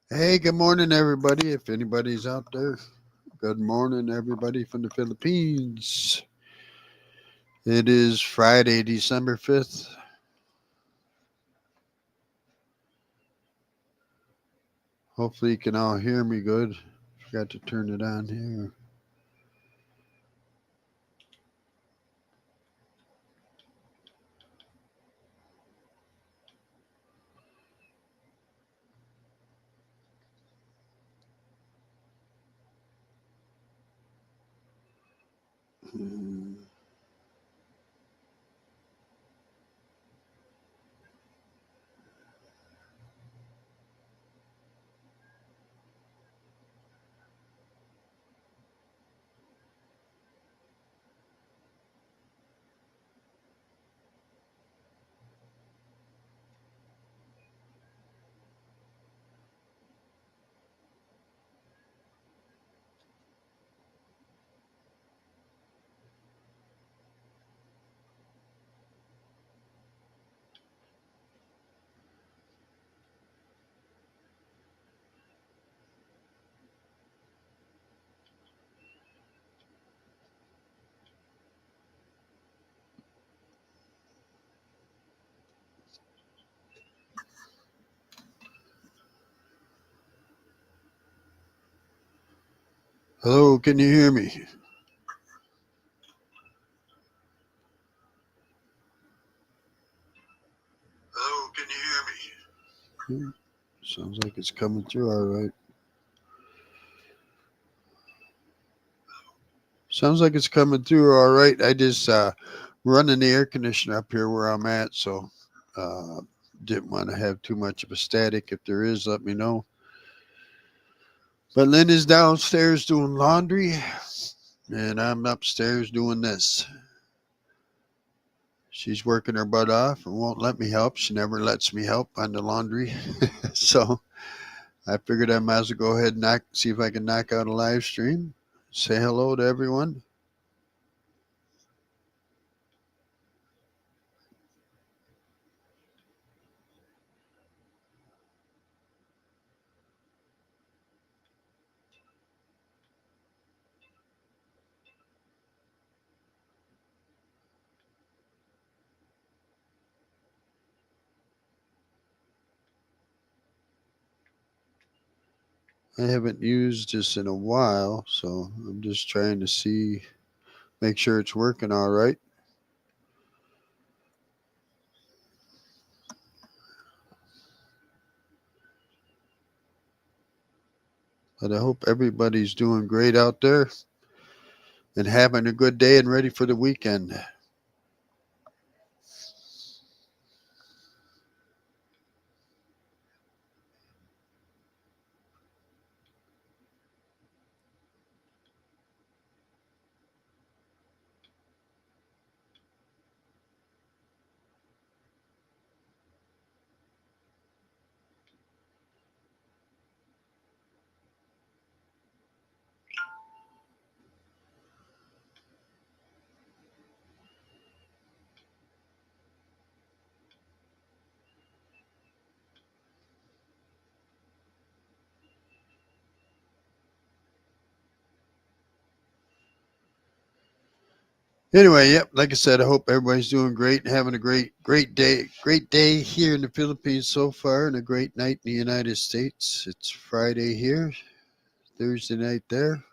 Hey, good morning, everybody. If anybody's out there, good morning, everybody from the Philippines. It is Friday, December 5th. Hopefully, you can all hear me good. Forgot to turn it on here. Hmm. Hello, can you hear me? Hello, can you hear me? Sounds like it's coming through all right. Sounds like it's coming through all right. I just running the air conditioner up here where I'm at, so uh, didn't want to have too much of a static. If there is, let me know. But Lynn is downstairs doing laundry, and I'm upstairs doing this. She's working her butt off and won't let me help. She never lets me help on the laundry. So I figured I might as well go ahead and see if I can knock out a live stream. Say hello to everyone. I haven't used this in a while, so I'm just trying to see, make sure it's working all right. But I hope everybody's doing great out there and having a good day and ready for the weekend. Anyway, yep, like I said, I hope everybody's doing great and having a great day here in the Philippines so far and a great night in the United States. It's Friday here, Thursday night there.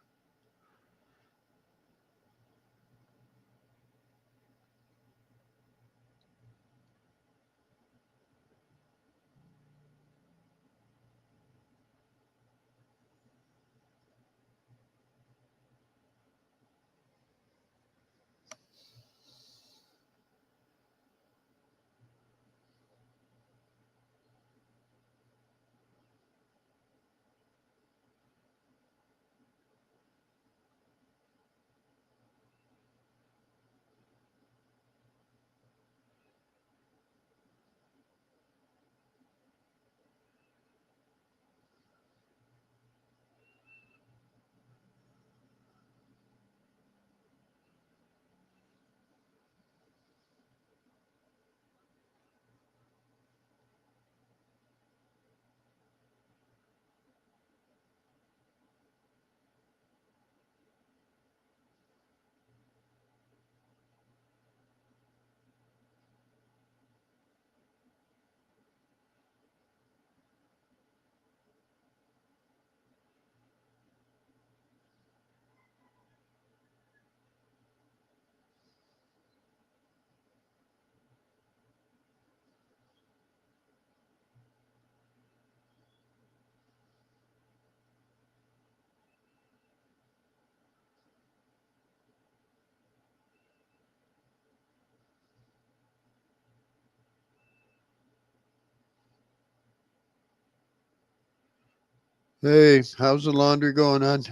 Hey, how's the laundry going on?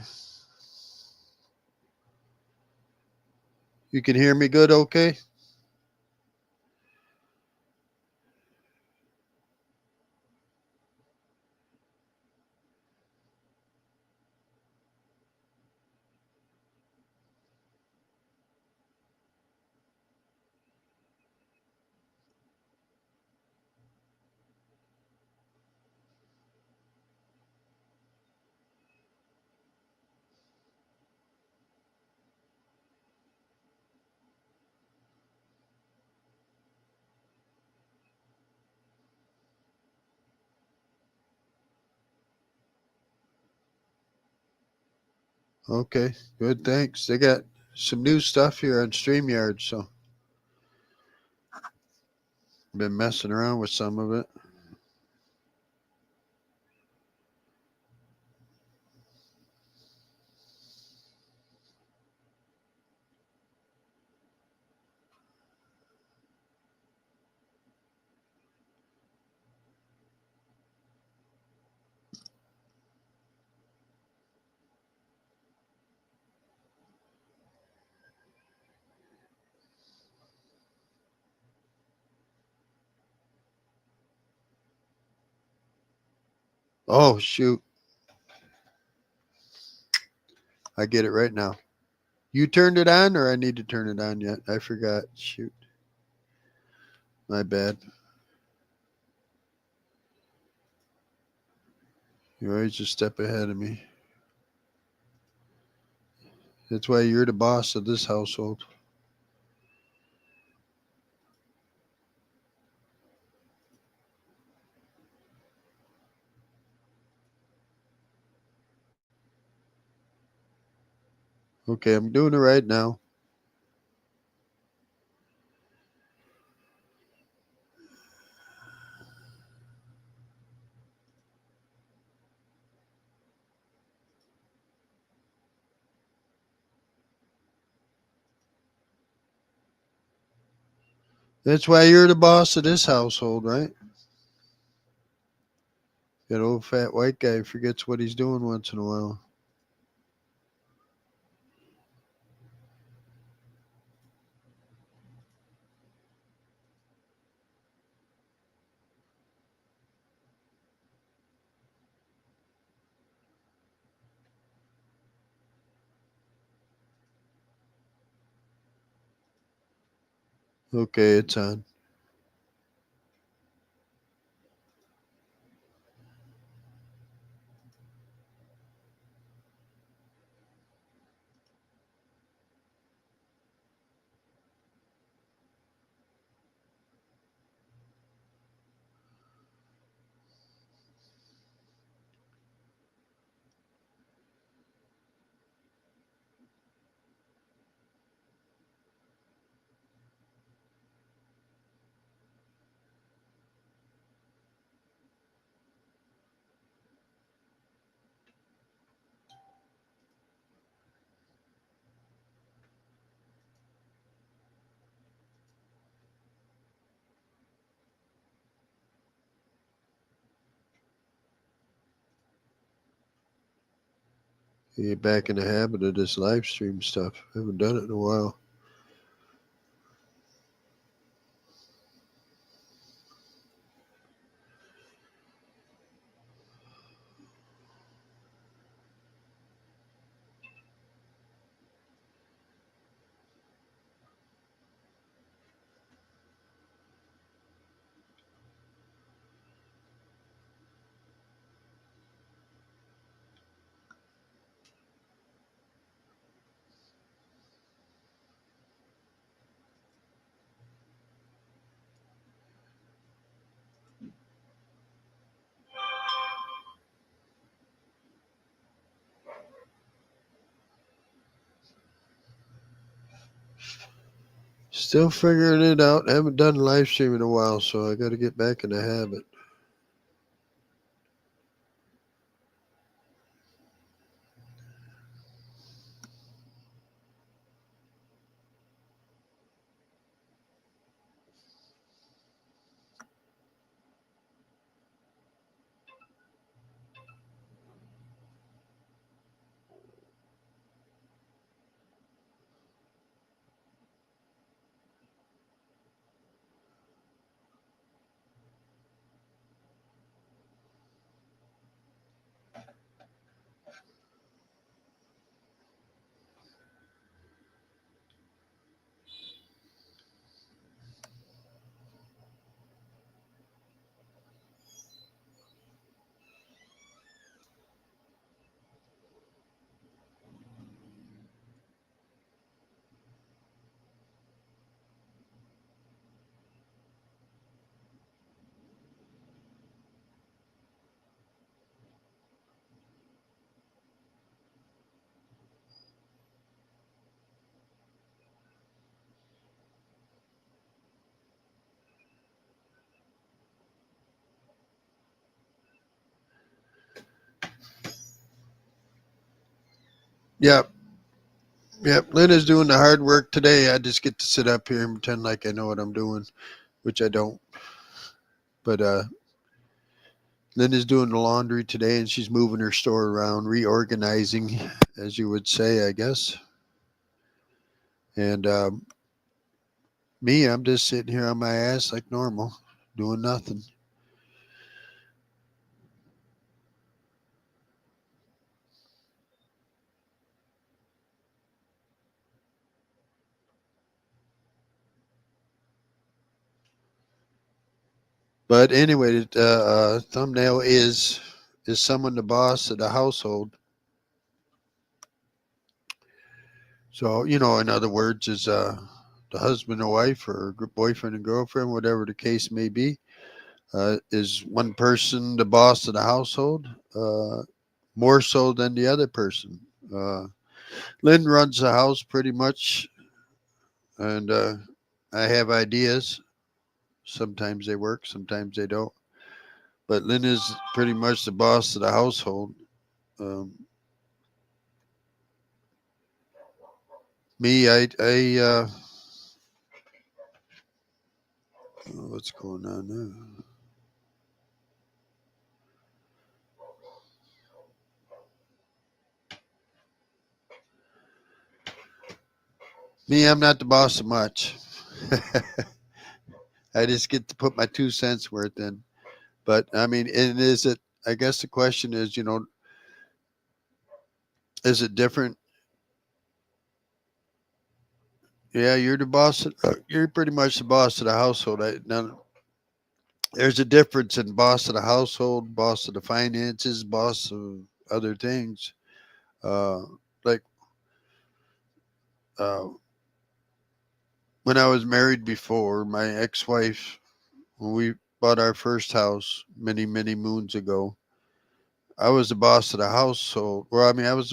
You can hear me good, okay? Okay, good, thanks. They got some new stuff here on StreamYard, so been messing around with some of it. Oh, shoot. I get it right now. You turned it on, or I need to turn it on yet? I forgot. Shoot. My bad. You're always a step ahead of me. That's why you're the boss of this household. Okay, I'm doing it right now. That's why you're the boss of this household, right? That old fat white guy forgets what he's doing once in a while. Okay, it's on. You get back in the habit of this live stream stuff. I haven't done it in a while. Still figuring it out. I haven't done live stream in a while, so I got to get back in the habit. Yep. Yep. Lynn is doing the hard work today. I just get to sit up here and pretend like I know what I'm doing, which I don't. But Lynn is doing the laundry today, and she's moving her store around, reorganizing, as you would say, I guess. And me, I'm just sitting here on my ass like normal, doing nothing. But anyway, the thumbnail is someone the boss of the household. So in other words, is the husband or wife or boyfriend and girlfriend, whatever the case may be, is one person the boss of the household, uh, more so than the other person. Uh, Lynn runs the house pretty much, and I have ideas. Sometimes they work, sometimes they don't. But Lynn is pretty much the boss of the household. Um, Me, what's going on now? Me, I'm not the boss of much. I just get to put my 2 cents worth in. But I mean, and is it? I guess the question is, is it different? Yeah, you're the boss. You're pretty much the boss of the household. Now, there's a difference in boss of the household, boss of the finances, boss of other things. Uh, like uh, when I was married before, my ex-wife, when we bought our first house many, many moons ago, I was the boss of the household. Well, I mean,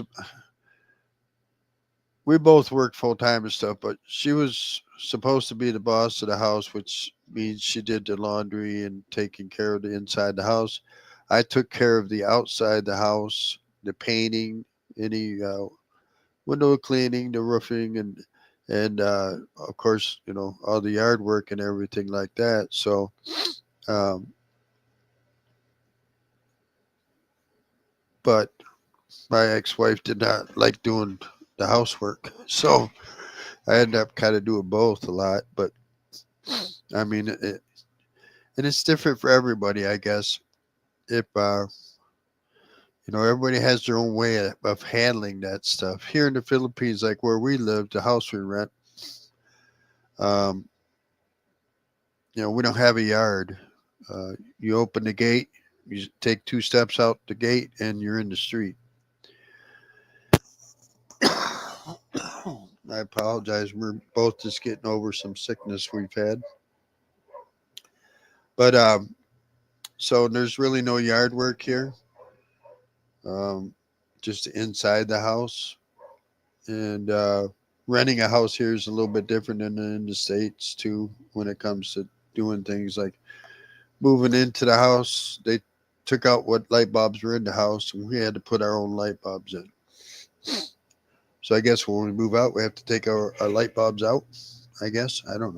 we both worked full time and stuff, but she was supposed to be the boss of the house, which means she did the laundry and taking care of the inside the house. I took care of the outside the house, the painting, any window cleaning, the roofing, and of course, all the yard work and everything like that. So, um, but my ex-wife did not like doing the housework, so I ended up kind of doing both a lot. But I mean, and it's different for everybody, I guess. If everybody has their own way of handling that stuff. Here in the Philippines, like where we live, the house we rent, um, we don't have a yard. You open the gate, you take 2 steps out the gate, and you're in the street. I apologize. We're both just getting over some sickness we've had. But so there's really no yard work here, um, just inside the house. And renting a house here is a little bit different than in the States, too, when it comes to doing things like moving into the house. They took out what light bulbs were in the house, and we had to put our own light bulbs in. So I guess when we move out, we have to take our light bulbs out. I guess I don't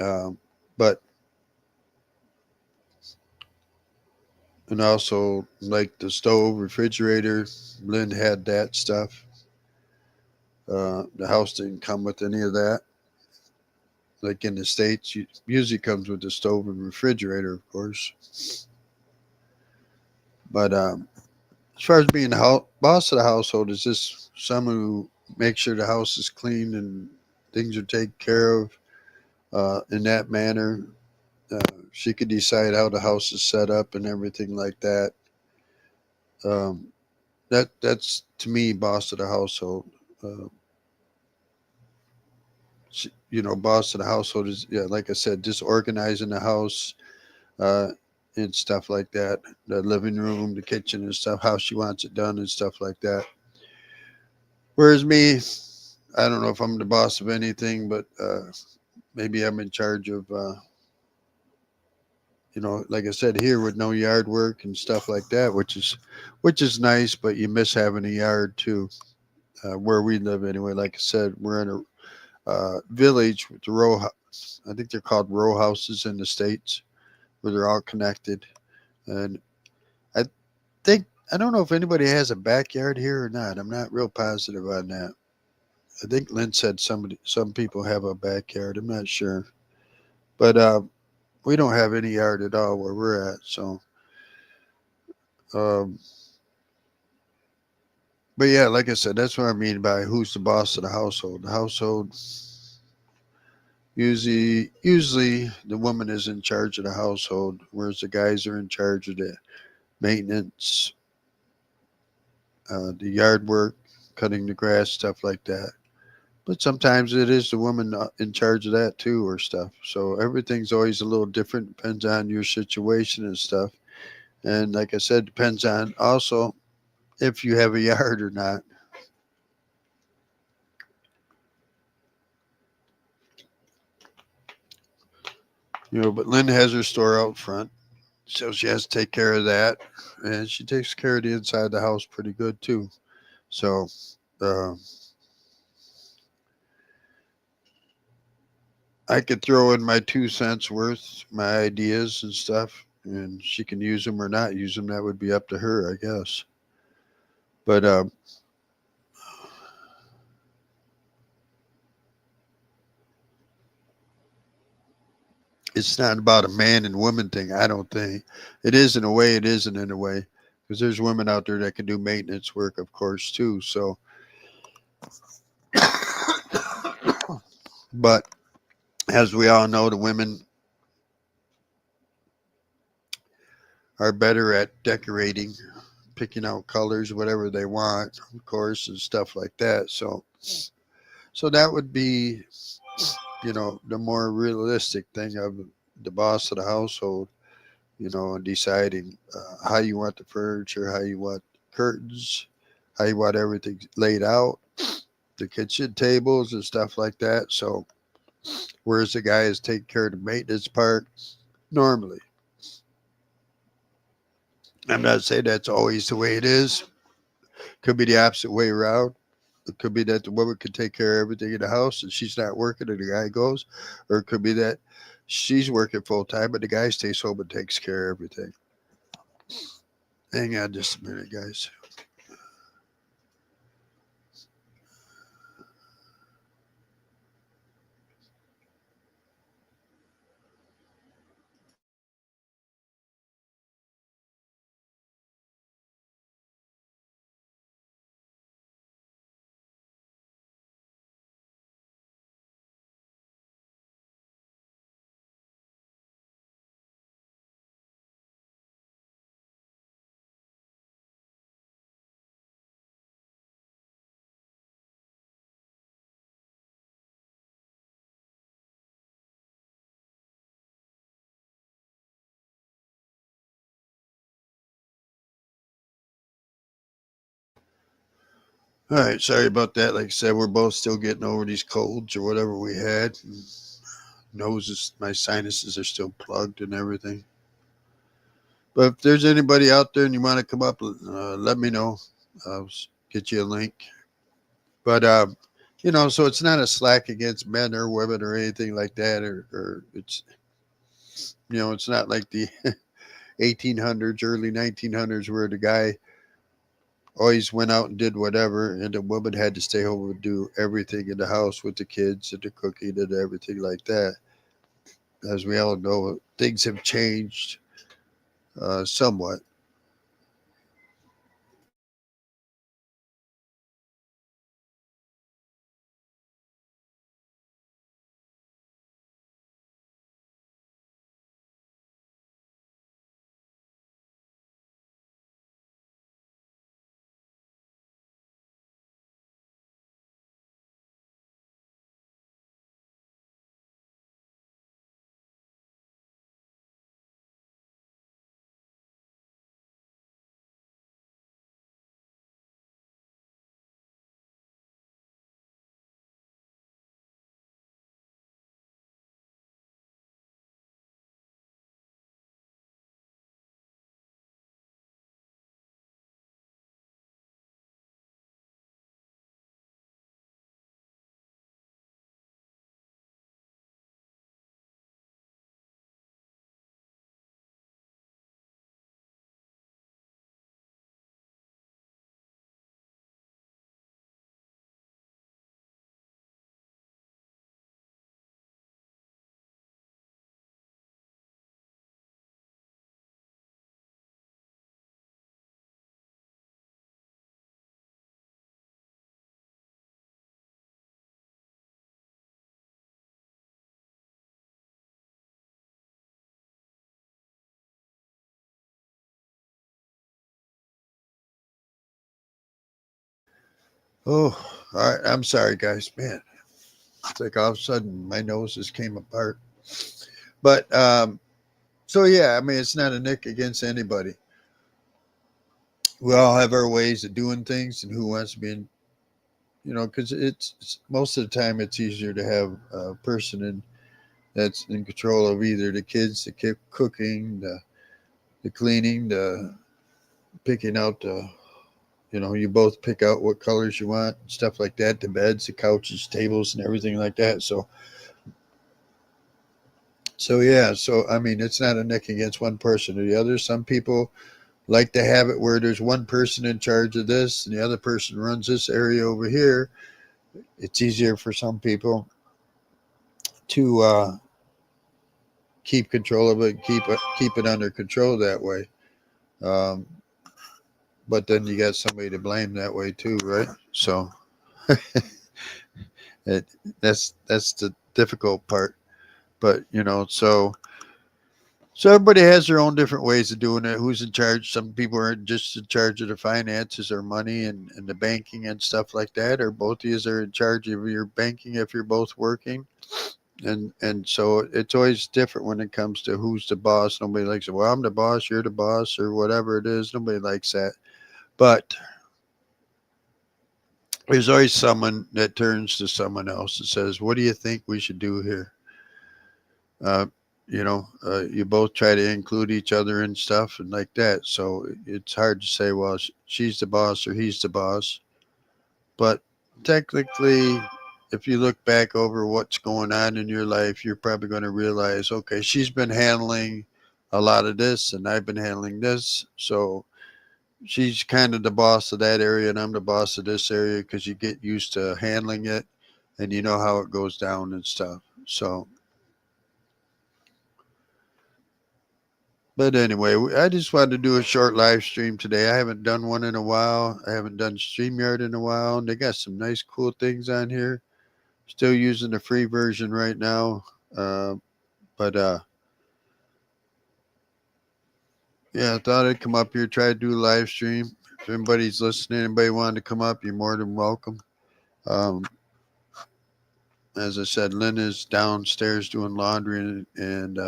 know, but and also like the stove, refrigerator. Lynn had that stuff. The house didn't come with any of that. Like in the States, usually comes with the stove and refrigerator, of course. But as far as being the boss of the household, is this someone who makes sure the house is clean and things are taken care of in that manner. Uh, she could decide how the house is set up and everything like that. Um, that's to me boss of the household. Uh, boss of the household is, yeah, like I said, just organizing the house uh, and stuff like that. The living room, the kitchen, and stuff. How she wants it done and stuff like that. Whereas me, I don't know if I'm the boss of anything, but maybe I'm in charge of like I said here with no yard work and stuff like that, which is nice, but you miss having a yard too. Where we live anyway, like I said, we're in a village with the I think they're called row houses in the states, where they're all connected. And I think I don't know if anybody has a backyard here or not. I'm not real positive on that. I think Lynn said some people have a backyard. I'm not sure, but we don't have any yard at all where we're at. So, um, but yeah, like I said, that's what I mean by who's the boss of the household. The household usually the woman is in charge of the household, whereas the guys are in charge of the maintenance, the yard work, cutting the grass, stuff like that. But sometimes it is the woman in charge of that too, or stuff. So everything's always a little different. Depends on your situation and stuff. And like I said, depends on also if you have a yard or not. But Lynn has her store out front, so she has to take care of that, and she takes care of the inside of the house pretty good too. So uh, I could throw in my 2 cents worth, my ideas and stuff, and she can use them or not use them. That would be up to her, I guess. But it's not about a man and woman thing. I don't think it is in a way. It isn't in a way because there's women out there that can do maintenance work, of course, too. So, but as we all know, the women are better at decorating, picking out colors, whatever they want, of course, and stuff like that. So that would be, the more realistic thing of the boss of the household, and deciding how you want the furniture, how you want curtains, how you want everything laid out, the kitchen tables and stuff like that. So, whereas the guys take care of the maintenance part normally. I'm not saying that's always the way it is. Could be the opposite way around. It could be that the woman could take care of everything in the house and she's not working and the guy goes. Or it could be that she's working full time but the guy stays home and takes care of everything. Hang on just a minute, guys. All right, sorry about that. Like I said, we're both still getting over these colds or whatever we had. Noses, my sinuses are still plugged and everything. But if there's anybody out there and you want to come up, let me know. I'll get you a link. But so it's not a slack against men or women or anything like that, or it's not like the 1800s, early 1900s, where the guy always went out and did whatever, and the woman had to stay home and do everything in the house with the kids and the cooking and everything like that. As we all know, things have changed somewhat. Oh, all right. I'm sorry, guys. Man, it's like all of a sudden my nose just came apart. But so yeah, I mean, it's not a nick against anybody. We all have our ways of doing things, and who wants to be in, because it's most of the time it's easier to have a person that's in control of either the kids, the cooking, the cleaning, the picking out the, you both pick out what colors you want, stuff like that, the beds, the couches, tables, and everything like that. So yeah, so I mean, it's not a nick against one person or the other. Some people like to have it where there's one person in charge of this and the other person runs this area over here. It's easier for some people to keep control of it, keep it under control that way. Um, but then you got somebody to blame that way too, right? So it, that's the difficult part. But so everybody has their own different ways of doing it. Who's in charge? Some people are just in charge of the finances or money and the banking and stuff like that, or both of you are in charge of your banking if you're both working. And so it's always different when it comes to who's the boss. Nobody likes it. Well, I'm the boss, you're the boss, or whatever it is. Nobody likes that. But there's always someone that turns to someone else and says, "What do you think we should do here?" Uh, you both try to include each other and stuff and like that. So it's hard to say, well, she's the boss or he's the boss. But technically, if you look back over what's going on in your life, you're probably going to realize, okay, she's been handling a lot of this and I've been handling this. So she's kind of the boss of that area and I'm the boss of this area because you get used to handling it and you know how it goes down and stuff. So, but anyway, I just wanted to do a short live stream today. I haven't done one in a while. I haven't done StreamYard in a while. And they got some nice, cool things on here. Still using the free version right now. Uh, but yeah, I thought I'd come up here, try to do a live stream. If anybody's listening, anybody wanted to come up, you're more than welcome. Um, as I said, Lynn is downstairs doing laundry and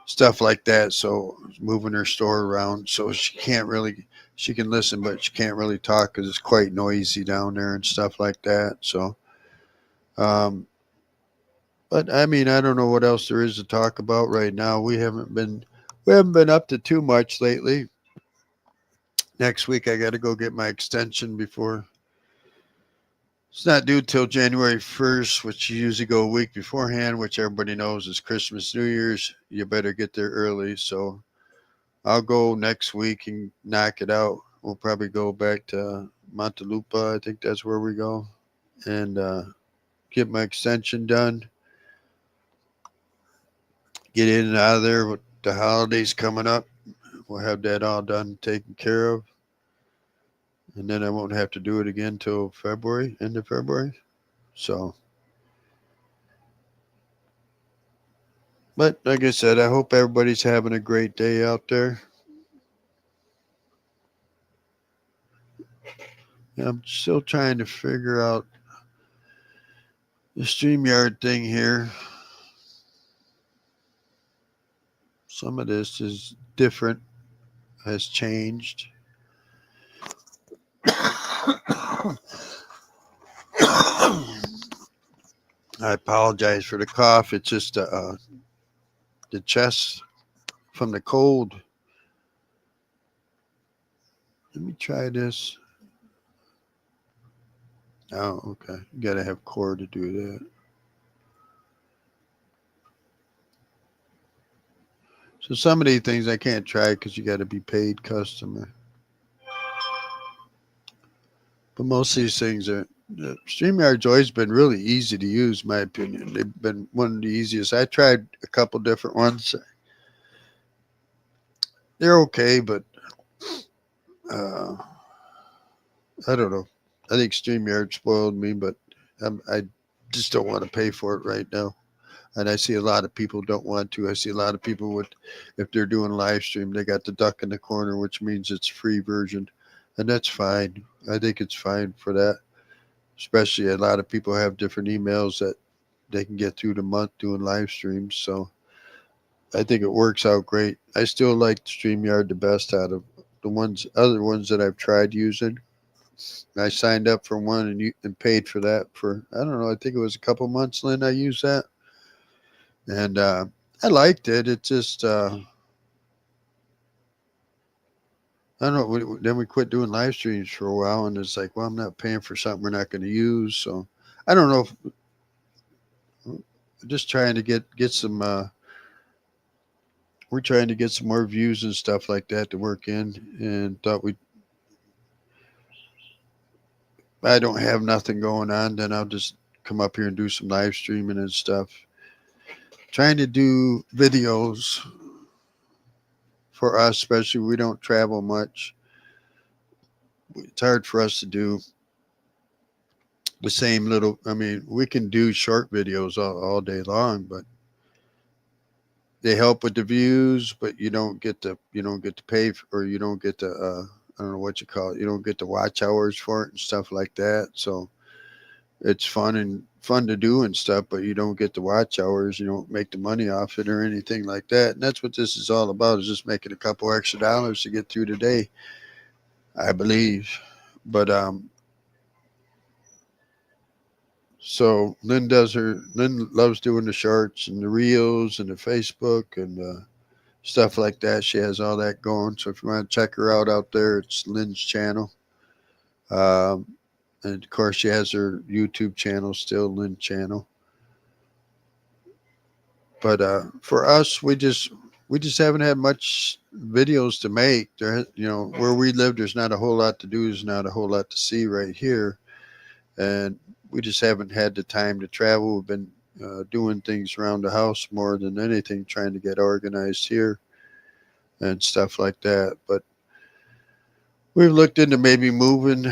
stuff like that. So moving her store around, so she can't really. She can listen, but she can't really talk because it's quite noisy down there and stuff like that. So, um, but I mean, I don't know what else there is to talk about right now. We haven't been up to too much lately. Next week I got to go get my extension before it's not due till January 1st, which you usually go a week beforehand, which everybody knows is Christmas, New Year's. You better get there early. So I'll go next week and knock it out. We'll probably go back to Montelupa. I think that's where we go and get my extension done. Get in and out of there with the holidays coming up. We'll have that all done, taken care of. And then I won't have to do it again till February, end of February. So, but like I said, I hope everybody's having a great day out there. I'm still trying to figure out the StreamYard thing here. Some of this is different, has changed. I apologize for the cough. It's just the chest from the cold. Let me try this. Oh, okay. You got to have core to do that. So some of these things I can't try because you got to be paid customer. But most of these things are. StreamYard's always been really easy to use, in my opinion. They've been one of the easiest. I tried a couple different ones. They're okay, but uh, I don't know. I think StreamYard spoiled me, but I just don't want to pay for it right now. And I see a lot of people don't want to. I see a lot of people would, if they're doing live stream, they got the duck in the corner, which means it's free version, and that's fine. I think it's fine for that. especially a lot of people have different emails that they can get through the month doing live streams. So I think it works out great. I still like StreamYard the best out of the other ones that I've tried using. I signed up for one and paid for that for, I don't know, I think it was a couple months, Lynn, I used that. And I liked it. It just, I don't know. Then we quit doing live streams for a while, and it's like, well, I'm not paying for something we're not going to use. So I don't know. Just trying to get some. We're trying to get some more views and stuff like that to work in, and thought we. I don't have nothing going on, then I'll just come up here and do some live streaming and stuff. Trying to do videos for us, especially we don't travel much. It's hard for us to do the same little. I mean, we can do short videos all day long, but they help with the views, but you don't get to pay or you don't get to I don't know what you call it. You don't get the watch hours for it and stuff like that. So it's fun to do and stuff, but you don't get the watch hours. You don't make the money off it or anything like that. And that's what this is all about, is just making a couple extra dollars to get through the day, I believe. But so Lynn loves doing the shorts and the reels and the Facebook and stuff like that. She has all that going. So if you want to check her out there, it's Lynn's channel. Um, and of course, she has her YouTube channel still, Lynn channel. But for us, we just haven't had much videos to make. Where we live, there's not a whole lot to do. There's not a whole lot to see right here, and we just haven't had the time to travel. We've been doing things around the house more than anything, trying to get organized here and stuff like that. But we've looked into maybe moving,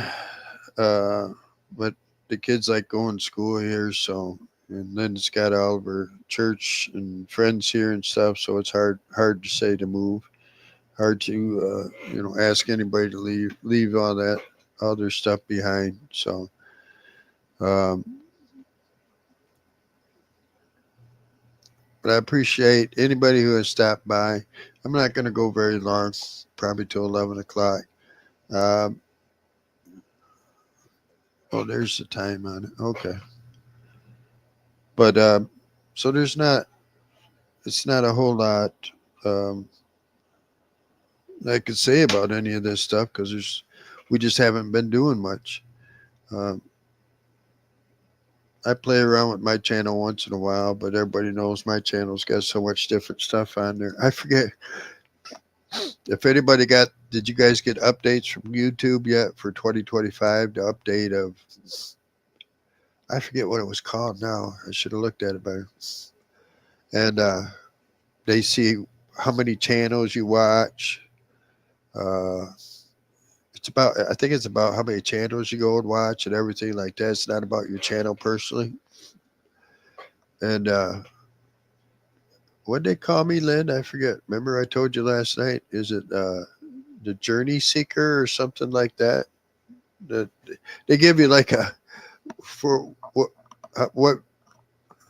but the kids like going to school here, so and Lynn's got all of her church and friends here and stuff, so it's hard to say to move. Hard to ask anybody to leave all their stuff behind. So um, but I appreciate anybody who has stopped by. I'm not going to go very long, probably till 11 o'clock. Um, oh, there's the time on it. Okay. But so it's not a whole lot um, I could say about any of this stuff because we just haven't been doing much. Um, I play around with my channel once in a while, but everybody knows my channel's got so much different stuff on there. I forget if anybody did you guys get updates from YouTube yet for 2025? The update of, I forget what it was called now. I should have looked at it better. And they see how many channels you watch. Uh, I think it's about how many channels you go and watch and everything like that. It's not about your channel personally. And what they call me, Lynn? I forget. Remember I told you last night? Is it the Journey Seeker or something like that? That they give you like for what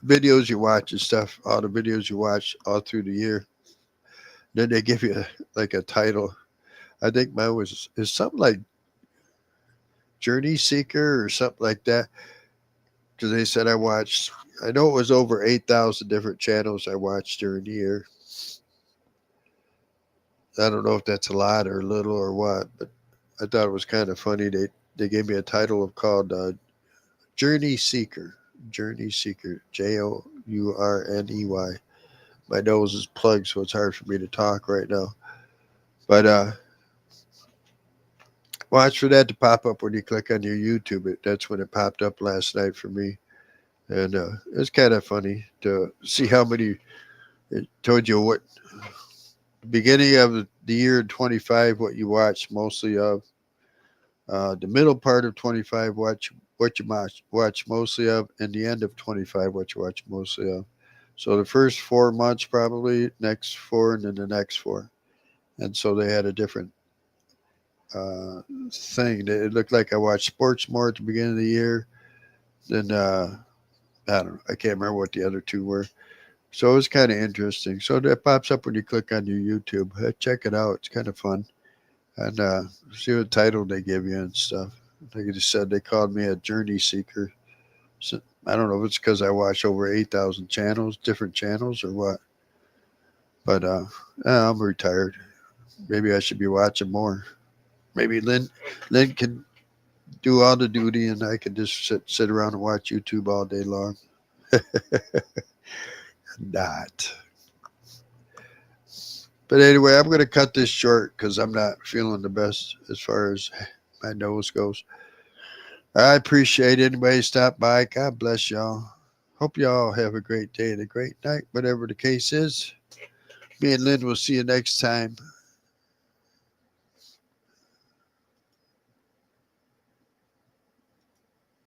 videos you watch and stuff, all the videos you watch all through the year. Then they give you like a title. I think mine is something like Journey Seeker or something like that. Because they said I know it was over 8,000 different channels I watched during the year. I don't know if that's a lot or little or what, but I thought it was kind of funny. They gave me a title called Journey Seeker. Journey Seeker. Journey. My nose is plugged, so it's hard for me to talk right now. But watch for that to pop up when you click on your YouTube. That's when it popped up last night for me. And it's kind of funny to see how many. It told you what beginning of the year 25 what you watch mostly of. The middle part of 25 what you watch mostly of, and the end of 25 what you watch mostly of. So the first 4 months probably, next four, and then the next four. And so they had a different thing. It looked like I watched sports more at the beginning of the year, Then I don't know. I can't remember what the other two were. So it was kind of interesting. So that pops up when you click on your YouTube. Check it out. It's kind of fun. And see what title they give you and stuff. Like I just said, they called me a journey seeker. So, I don't know if it's because I watch over 8,000 channels, different channels, or what. But I'm retired. Maybe I should be watching more. Maybe Lynn can do all the duty, and I can just sit around and watch YouTube all day long. Not. But anyway, I'm going to cut this short because I'm not feeling the best as far as my nose goes. I appreciate anybody stop by. God bless y'all. Hope y'all have a great day and a great night, whatever the case is. Me and Lynn will see you next time.